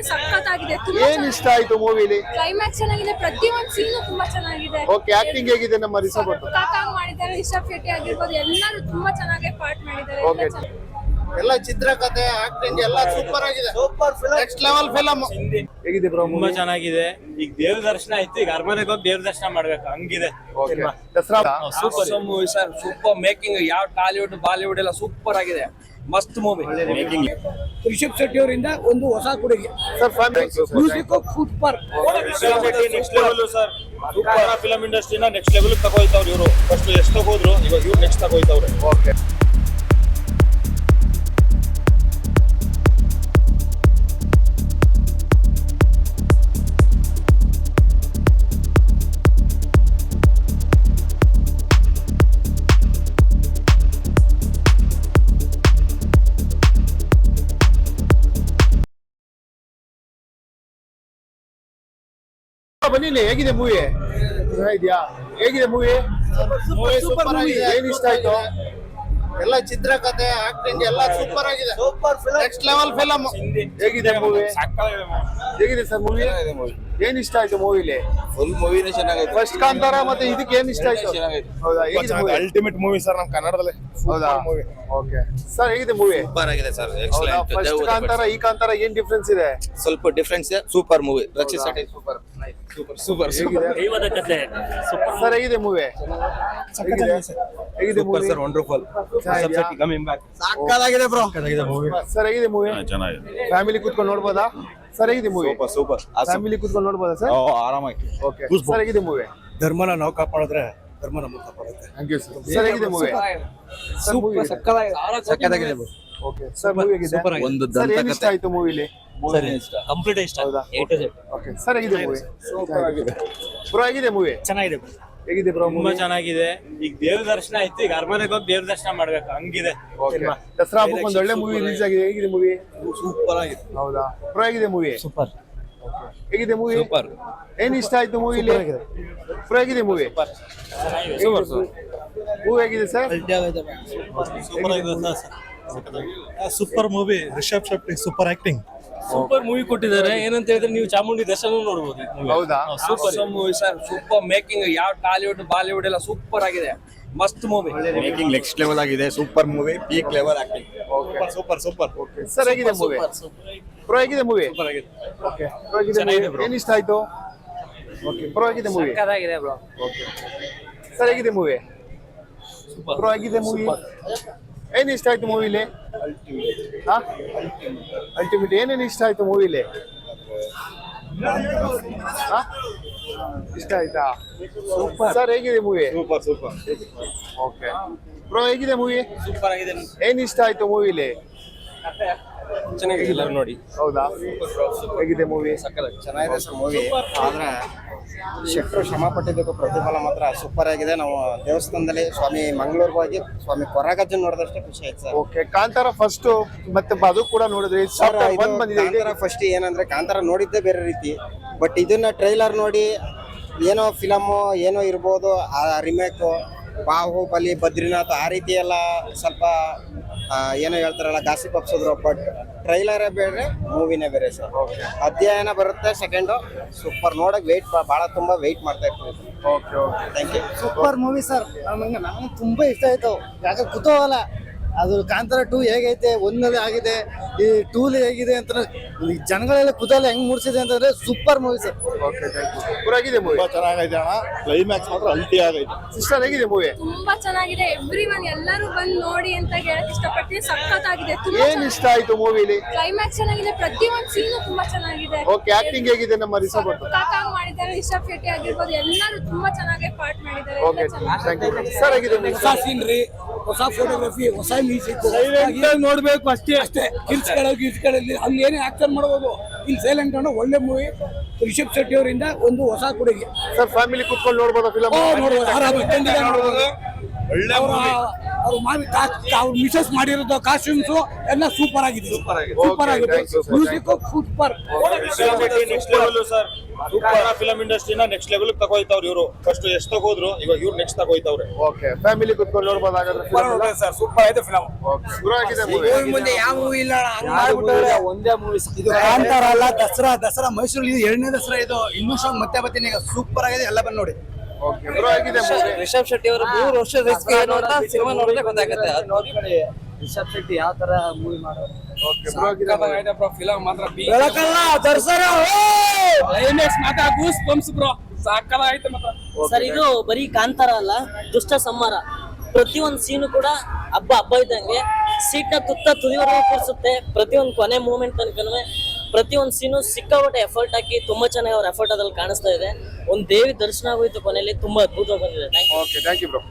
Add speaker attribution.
Speaker 1: ಇಷ್ಟಪಟ್ಟು ಸಖತ್ತಾಗಿದೆ.
Speaker 2: ಏನ್ ಇಷ್ಟ ಆಯ್ತು ಮೂವಿಲಿ?
Speaker 1: ಕ್ಲೈಮ್ಯಾಕ್ಸ್ ಚೆನ್ನಾಗಿದೆ, ಪ್ರತಿಯೊಂದು ಸೀನು ತುಂಬಾ ಚೆನ್ನಾಗಿದೆ.
Speaker 2: ಓಕೆ, ಆಕ್ಟಿಂಗ್ ಹೇಗಿದೆ ನಮ್ಮ ರಿಷಬ್ ಭಟ್?
Speaker 1: ಕಾಕಾಗ್ ಮಾಡಿದ್ದಾರೆ, ರಿಷಬ್ ಶೆಟ್ಟಿ ಆಗಿರ್ಬೋದು, ಎಲ್ಲರೂ ತುಂಬಾ ಚೆನ್ನಾಗಿ ಪಾರ್ಟ್ ಮಾಡಿದ್ದಾರೆ.
Speaker 2: ಓಕೆ, ಎಲ್ಲ ಚಿತ್ರಕಥೆ ಆಕ್ಟಿಂಗ್ ಎಲ್ಲ ಸೂಪರ್ ಆಗಿದೆ. Super film, next level film. ಹೇಗಿದೆ ಬ್ರೋ?
Speaker 3: ತುಂಬಾ ಚೆನ್ನಾಗಿದೆ. ಈಗ ದೇವ್ರ ದರ್ಶನ ಆಯ್ತು, ಈಗ ಅರಮನೆಗೆ ಹೋಗಿ ದೇವ್ರ ದರ್ಶನ ಮಾಡ್ಬೇಕು, ಹಂಗಿದೆ.
Speaker 2: Dasara
Speaker 3: super
Speaker 4: movie sir, super making. ಯಾವ ಟಾಲಿವುಡ್ ಬಾಲಿವುಡ್ ಎಲ್ಲ ಸೂಪರ್ ಆಗಿದೆ, ಮಸ್ತ್ ಮೂವಿ.
Speaker 3: ಮೇಕಿಂಗ್
Speaker 4: ರಿಷಬ್ ಶೆಟ್ಟಿ ಅವರಿಂದ ಒಂದು ಹೊಸ ಕೊಡುಗೆ
Speaker 2: sir. Family
Speaker 4: music super.
Speaker 3: Next level sir. Super film ಇಂಡಸ್ಟ್ರಿನ ನೆಕ್ಸ್ಟ್ ಲೆವೆಲ್ ತಗೋಯ್ತವ್ರು ಇವರು. ಫಸ್ಟ್ ಎಷ್ಟು ಹೋದ್ರು, ಇವಾಗ ಇವ್ರು ನೆಕ್ಸ್ಟ್ ತಗೋಯ್ತವ್ರೆ.
Speaker 2: ಓಕೆ, ಬನ್ನಿ. ಹೇಗಿದೆ ಮೂವಿ? ಇದೆಯಾ? ಹೇಗಿದೆ ಮೂವಿ? ಸೂಪರ್ ಆಗಿದೆ. ಏನ್ ಇಷ್ಟ ಆಯ್ತು? ಎಲ್ಲ ಚಿತ್ರಕಥೆ ಆಕ್ಟಿಂಗ್ ಎಲ್ಲ ಸೂಪರ್ ಆಗಿದೆ. Super film, next level film. ಹೇಗಿದೆ ಮೂವಿ? ಹೇಗಿದೆ ಸರ್ ಮೂವಿ? ಏನ್ ಇಷ್ಟ ಆಯ್ತು ಮೂವಿಲಿ?
Speaker 4: ಫುಲ್ ಮೂವಿನೇ ಚೆನ್ನಾಗೈತೆ.
Speaker 2: ಫಸ್ಟ್ ಕಾಂತಾರ ಮತ್ತೆ ಇದಕ್ಕೆ ಏನ್ ಇಷ್ಟ ಆಯ್ತು? ಹೌದಾ? ಹೇಗಿದೆ ಮೂವಿ?
Speaker 5: ಅಲ್ಟಿಮೇಟ್ ಮೂವಿ ಸರ್, ನಮ್ ಕನ್ನಡದಲ್ಲಿ.
Speaker 2: ಹೌದಾ? ಓಕೆ ಸರ್, ಹೇಗಿದೆ ಮೂವಿ?
Speaker 4: ಸೂಪರ್ ಆಗಿದೆ ಸರ್,
Speaker 2: ಫಸ್ಟ್ ಕಾಂತಾರ ಈ ಕಾಂತಾರ ಏನ್ ಡಿಫ್ರೆನ್ಸ್ ಇದೆ?
Speaker 4: ಸ್ವಲ್ಪ difference. Super movie. Rakshit Shetty super super super.
Speaker 3: ದೈವದ ಕಥೆ
Speaker 2: ಸರ್, ಹೇಗಿದೆ ಮೂವಿ? ಹೇಗಿದೆ movie?
Speaker 4: Sir wonderful.
Speaker 3: Coming back.
Speaker 4: ಸಕ್ಕತ್ತಾಗಿದೆ ಬ್ರೋ.
Speaker 2: ಸರ್, ಹೇಗಿದೆ ಮೂವಿ?
Speaker 5: ಚೆನ್ನಾಗಿದೆ.
Speaker 2: ಫ್ಯಾಮಿಲಿ ಕೂತ್ಕೊಂಡು ನೋಡ್ಬೋದಾ? ಸರ್, ಹೇಗಿದೆ ಮೂವಿ?
Speaker 5: ಸೂಪರ್.
Speaker 2: ಫ್ಯಾಮಿಲಿ ಕೂತ್ಕೊಂಡು ನೋಡ್ಬೋದಾ ಸರ್?
Speaker 5: ಆರಾಮಾಗಿ.
Speaker 2: ಓಕೆ ಸರ್, ಹೇಗಿದೆ ಮೂವಿ?
Speaker 5: ಧರ್ಮನ ನಾವು ಕಾಪಾಡಿದ್ರೆ ಧರ್ಮ ನಮ್ಮನ್ನು ಕಾಪಾಡುತ್ತೆ.
Speaker 2: Thank you sir. ಸರ್, ಹೇಗಿದೆ ಮೂವಿ?
Speaker 4: ಸೂಪರ್ ಸಕ್ಕತ್ತಾಗಿದೆ ಬ್ರೋ.
Speaker 2: ಓಕೆ ಸರ್, ಮೂವಿ ಹೇಗಿದೆ?
Speaker 4: ಒಂದು
Speaker 2: ಸರ್, ಏನ್ ಇಷ್ಟ ಆಯ್ತು ಮೂವಿಲಿ?
Speaker 3: ಕಂಪ್ಲೀಟ್ ಇಷ್ಟ.
Speaker 2: ಹೌದಾ? ಓಕೆ ಸರ್, ಹೇಗಿದೆ ಮೂವಿ?
Speaker 5: ಸೂಪರ್ ಆಗಿದೆ.
Speaker 2: ಬ್ರೋ, ಹೇಗಿದೆ ಮೂವಿ?
Speaker 3: ಚೆನ್ನಾಗಿದೆ.
Speaker 2: ಹೇಗಿದೆ ಬ್ರೋ
Speaker 3: ತುಂಬಾ
Speaker 2: ಮೂವಿ?
Speaker 3: ಚೆನ್ನಾಗಿದೆ. ಈಗ ದೇವ್ರ ದರ್ಶನ ಆಯ್ತು, ಈಗ ಅರಮನೆಗೆ ಹೋಗಿ ದೇವ್ರ ದರ್ಶನ ಮಾಡ್ಬೇಕು, ಹಂಗಿದೆ.
Speaker 2: ಓಕೆ, ದಸರಾ ಹಬ್ಬಕ್ಕೆ ಒಂದು ಒಳ್ಳೆ ಮೂವಿ ರಿಲೀಸ್ ಆಗಿದೆ. ಹೇಗಿದೆ ಮೂವಿ?
Speaker 4: ಸೂಪರ್ ಆಗಿದೆ.
Speaker 2: ಹೌದಾ? ಬ್ರೋ, ಹೇಗಿದೆ ಮೂವಿ?
Speaker 3: ಸೂಪರ್.
Speaker 2: ಹೇಗಿದೆ ಮೂವಿ?
Speaker 4: ಸೂಪರ್.
Speaker 2: ಏನ್ ಇಷ್ಟ ಆಯ್ತು ಮೂವಿಲಿ? ಬ್ರೋ, ಹೇಗಿದೆ ಮೂವಿ? ಮೂವಿ ಹೇಗಿದೆ sir?
Speaker 5: Super movie. Rishab Shetty super acting.
Speaker 3: Super movie ಕೊಟ್ಟಿದ್ದಾರೆ. ಏನಂತ ಹೇಳಿದ್ರೆ ನೀವು ಚಾಮುಂಡಿ ದರ್ಶನ ನೋಡಬಹುದು.
Speaker 2: ಹೌದಾ?
Speaker 4: Super movie sir, super making. ಯಾವ ಟಾಲಿವುಡ್ ಬಾಲಿವುಡ್ ಎಲ್ಲ ಸೂಪರ್ ಆಗಿದೆ, ಮಸ್ತ್ ಮೂವಿ.
Speaker 5: ಮೇಕಿಂಗ್ ನೆಕ್ಸ್ಟ್ ಲೆವೆಲ್ ಆಗಿದೆ. Super movie, peak level acting. Super super.
Speaker 2: Sir, ಹೇಗಿದೆ ಮೂವಿ? ಬ್ರೋ, ಹೇಗಿದೆ ಮೂವಿ? ಓಕೆ, ಬ್ರೋ, ಹೇಗಿದೆ ಮೂವಿ? ಏನ್ ಇಷ್ಟ ಆಯ್ತು? ಓಕೆ, ಬ್ರೋ, ಹೇಗಿದೆ ಮೂವಿ?
Speaker 4: ಸಕ್ಕತ್ತಾಗಿದೆ ಬ್ರೋ.
Speaker 2: ಓಕೆ ಸರ್, ಹೇಗಿದೆ ಮೂವಿ? ಬ್ರೋ, ಹೇಗಿದೆ ಮೂವಿ? ಏನ್ ಇಷ್ಟ ಆಯ್ತು ಮೂವಿಲಿ? ಅಲ್ಟಿಮೇಟ್. ಏನೇನು ಇಷ್ಟ ಆಯ್ತು ಮೂವಿಲಿ? ಇಷ್ಟ ಆಯ್ತಾ? ಸರ್, ಹೇಗಿದೆ ಮೂವಿ?
Speaker 5: ಸೂಪರ್.
Speaker 2: ಓಕೆ ಬ್ರೋ, ಹೇಗಿದೆ ಮೂವಿ?
Speaker 4: ಸೂಪರ್ ಆಗಿದೆ.
Speaker 2: ಏನ್ ಇಷ್ಟ ಆಯ್ತು ಮೂವಿಲಿ?
Speaker 4: ಚೆನ್ನಾಗಿದೆ ನೋಡಿ.
Speaker 2: ಹೌದಾ? ಹೇಗಿದೆ ಮೂವಿ?
Speaker 4: ಚೆನ್ನಾಗಿದೆ ಸರ್ ಮೂವಿ. ಆದ್ರೆ ಶೆಟ್ಟರು ಶ್ರಮ ಪಟ್ಟಿದ್ದಕ್ಕೂ ಪ್ರತಿಫಲ ಮಾತ್ರ ಸೂಪರ್ ಆಗಿದೆ. ನಾವು ದೇವಸ್ಥಾನದಲ್ಲಿ ಸ್ವಾಮಿ ಮಂಗಳೂರಿಗೆ ಹೋಗಿ ಸ್ವಾಮಿ ಕೊರಗಜ್ಜನ್ ನೋಡಿದಷ್ಟೇ ಖುಷಿ ಆಯ್ತು ಸರ್.
Speaker 2: ಓಕೆ, ಕಾಂತಾರ ಫಸ್ಟ್ ಮತ್ತೆ ಅದು ಕೂಡ ನೋಡಿದ್ರಿ?
Speaker 4: ಸರ್,
Speaker 2: ಬಂದಿದೆ.
Speaker 4: ಕಾಂತಾರ ಫಸ್ಟ್ ಏನಂದ್ರೆ ಕಾಂತಾರ ನೋಡಿದ್ದೇ ಬೇರೆ ರೀತಿ. ಬಟ್ ಇದನ್ನ ಟ್ರೈಲರ್ ನೋಡಿ ಏನೋ ಫಿಲಮು ಏನೋ ಇರ್ಬೋದು, ಆ ರಿಮೇಕು ಬಾಹುಬಲಿ, ಬದ್ರಿನಾಥ್ ಆ ರೀತಿ ಎಲ್ಲ ಸ್ವಲ್ಪ ಏನೋ ಹೇಳ್ತಾರಲ್ಲ ಗಾಸಿಪ್ ಹಬ್ಸಿದ್ರು. ಬಟ್ ಟ್ರೈಲರೇ ಬೇರೆ, ಮೂವಿನೇ ಬೇರೆ ಸರ್. ಅಧ್ಯಯನ ಬರುತ್ತೆ ಸೆಕೆಂಡು. ಸೂಪರ್. ನೋಡಕ್ ವೆಯ್ಟ್ ಭಾಳ ತುಂಬ ವೆಯ್ಟ್ ಮಾಡ್ತಾ ಇರ್ತೀವಿ.
Speaker 2: Okay okay,
Speaker 4: thank you.
Speaker 6: Super movie sir. ನನಗೆ ತುಂಬಾ ಇಷ್ಟ ಆಯ್ತು. ಯಾಕೆ ಕುತೂಹಲ ಅದು ಕಾಂತಾರ 2 ಹೇಗೈತೆ, 1 ಆಗಿದೆ, ಈ 2 ಹೇಗಿದೆ ಅಂತ ಜನಗಳೆಲ್ಲ ಕುತೂಹಲ ಹೆಂಗ್ ಮೂಡಿಸಿದೆ ಅಂತಂದ್ರೆ super movie sir.
Speaker 2: Okay, thank you. Bro, ಹೇಗಿದೆ ಮೂವಿ?
Speaker 5: ತುಂಬಾ ಚೆನ್ನಾಗೈತೆ ಅಣ್ಣ. ಕ್ಲೈಮ್ಯಾಕ್ಸ್ ಮಾತ್ರ ಅಲ್ಟಿ ಆಗೈತೆ.
Speaker 2: ಸಿಸ್ಟರ್, ಹೇಗಿದೆ ಮೂವಿ?
Speaker 1: ತುಂಬಾ ಚೆನ್ನಾಗಿದೆ. ಎವ್ರಿವನ್ ಎಲ್ಲರೂ ಬಂದು ನೋಡಿ ಅಂತ ಹೇಳಕ್ ಇಷ್ಟಪಟ್ಟು ಸಖತ್ತಾಗಿದೆ.
Speaker 2: ಏನ್ ಇಷ್ಟ ಆಯ್ತು ಮೂವಿಲಿ?
Speaker 1: ಕ್ಲೈಮ್ಯಾಕ್ಸ್ ಚೆನ್ನಾಗಿದೆ, ಪ್ರತಿಯೊಂದು ಸೀನು ತುಂಬಾ ಚೆನ್ನಾಗಿದೆ.
Speaker 2: ಓಕೆ, ಆಕ್ಟಿಂಗ್ ಹೇಗಿದೆ ನಮ್ಮ ರಿಷಬ್ ಭಟ್?
Speaker 1: ಕಾಕಾಗ್ ಮಾಡಿದ್ದಾರೆ, ರಿಷಬ್ ಶೆಟ್ಟಿ ಆಗಿರ್ಬೋದು, ಎಲ್ಲರೂ ತುಂಬಾ ಚೆನ್ನಾಗಿ ಪಾರ್ಟ್ ಮಾಡಿದ್ದಾರೆ.
Speaker 2: Okay, thank you. ಸರ್, ಹೇಗಿದೆ ಮೂವಿ?
Speaker 4: ಹೊಸ ಸೀನ್ರಿ, ಹೊಸ ಫೋಟೋಗ್ರಫಿ, ಹೊಸ ಮ್ಯೂಸಿಕ್ ನೋಡ್ಬೇಕು ಅಷ್ಟೇ. ಗಿಲ್ಸ್ಗಳಲ್ಲಿ ಅಲ್ಲಿ ಏನೇ ಆಕ್ಷನ್ ಮಾಡ್ಬೋದು. ಇಲ್ಲಿ ಸೈಲೆಂಟ್ ಅನ್ನೋ ಒಳ್ಳೆ ಮೂವಿ. ರಿಷಬ್ ಶೆಟ್ಟಿ ಅವರಿಂದ ಒಂದು ಹೊಸ ಕೊಡುಗೆ.
Speaker 2: ಸರ್, ಫ್ಯಾಮಿಲಿ ಕೂತ್ಕೊಂಡು ನೋಡ್ಬೋದಾ ಫಿಲಂ?
Speaker 4: ನೋಡ್ಬೋದು. ಅವ್ರು ಮಿಸಸ್ ಮಾಡಿರೋದು ಕಾಸ್ಟ್ಯೂಮ್ಸ್ ಎಲ್ಲ ಸೂಪರ್ ಆಗಿದೆ.
Speaker 2: Okay, thanks, sir.
Speaker 4: Music super.
Speaker 3: Next level sir. Kannada film ಇಂಡಸ್ಟ್ರಿನ ನೆಕ್ಸ್ಟ್ ಲೆವೆಲ್ ತಗೋಯ್ತಾವ್ರು ಇವರು. ಫಸ್ಟ್ ಎಷ್ಟು ತಗೋದ್ರು ಇವಾಗ ಇವ್ರು ನೆಕ್ಸ್ಟ್ ತಗೋಯ್ತಾವ್ರೆ.
Speaker 2: ಓಕೆ ಫ್ಯಾಮಿಲಿ ಕುತ್ಕೊಂಡು ನೋಡ್ಬೋದು ಹಾಗಾದ್ರೆ film?
Speaker 3: ಸರ್ ಸೂಪರ್ ಆಯ್ತು ಫಿಲಂ.
Speaker 2: Okay. ಶುರು ಆಗಿದೆ movie.
Speaker 4: ಮುಂದೆ ಯಾವ ಮೂವಿ ಇಲ್ಲ
Speaker 6: ಒಂದೇ ಮೂವಿ ಇದು ಕಾಂತಾರ ಅಲ್ಲ, ದಸರಾ ಮೈಸೂರಲ್ಲಿ ಇದು 2ನೇ ದಸರಾ. ಇದು ಇನ್ನೂ ಶಾಂಗ್ ಮತ್ತೆ ಬರ್ತೀನಿ ಈಗ, ಸೂಪರ್ ಆಗಿದೆ, ಎಲ್ಲ ಬಂದು ನೋಡಿ.
Speaker 2: Okay, ಶುರು ಆಗಿದೆ movie.
Speaker 7: ರಿಷಬ್ ಶೆಟ್ಟಿ ಅವರು 3 ವರ್ಷ ರಿಸ್ಕ್ ಏನು ಅಂತ ಸಿನಿಮಾ ನೋಡಿದ್ರೆ ಗೊತ್ತಾಗುತ್ತೆ. ಅದು ನೋಡಿ
Speaker 6: ರಿಷಬ್ ಶೆಟ್ಟಿ ಯಾವ ತರ ಮೂವಿ ಮಾಡೋದು.
Speaker 2: Okay, ಶುರು ಆಗಿದೆ movie.
Speaker 7: ಫಿಲಂ ಮಾತ್ರ
Speaker 6: ಬೆಳಕಲ್ಲ ದಸರಾ
Speaker 7: ಕ್ಲೈಮ್ಯಾಕ್ಸ್ ಮಾತ್ರ ಗೂಸ್ ಬಂಪ್ಸ್ ಬ್ರೋ, ಸಾಕಲಾಯ್ತು ಮಾತ್ರ.
Speaker 8: ಸರ್ ಇದು ಬರೀ ಕಾಂತಾರ ಅಲ್ಲ, ದುಷ್ಟ ಸಂಹಾರ. ಪ್ರತಿಯೊಂದು ಸೀನು ಕೂಡ ಹಬ್ಬ ಇದ್ದಂಗೆ ಸೀಟ್ ನ ತುದಿವರೆಗೂ ಕೂರಿಸುತ್ತೆ. ಪ್ರತಿಯೊಂದು ಕೊನೆ ಮೂಮೆಂಟ್ ತನಕನೂ ಪ್ರತಿಯೊಂದು ಸೀನು ಸಿಕ್ಕಾಪಟ್ಟೆ ಎಫರ್ಟ್ ಹಾಕಿ ತುಂಬಾ ಚೆನ್ನಾಗಿ ಅವ್ರ ಎಫರ್ಟ್ ಅದ್ರಲ್ಲಿ ಕಾಣಿಸ್ತಾ ಇದೆ. ಒಂದು ದೇವಿ ದರ್ಶನ ಆಗೋಯ್ತು ಕೊನೆಯಲ್ಲಿ, ತುಂಬಾ ಅದ್ಭುತವಾಗಿ ಬಂದಿದೆ.
Speaker 2: Okay, thank you bro.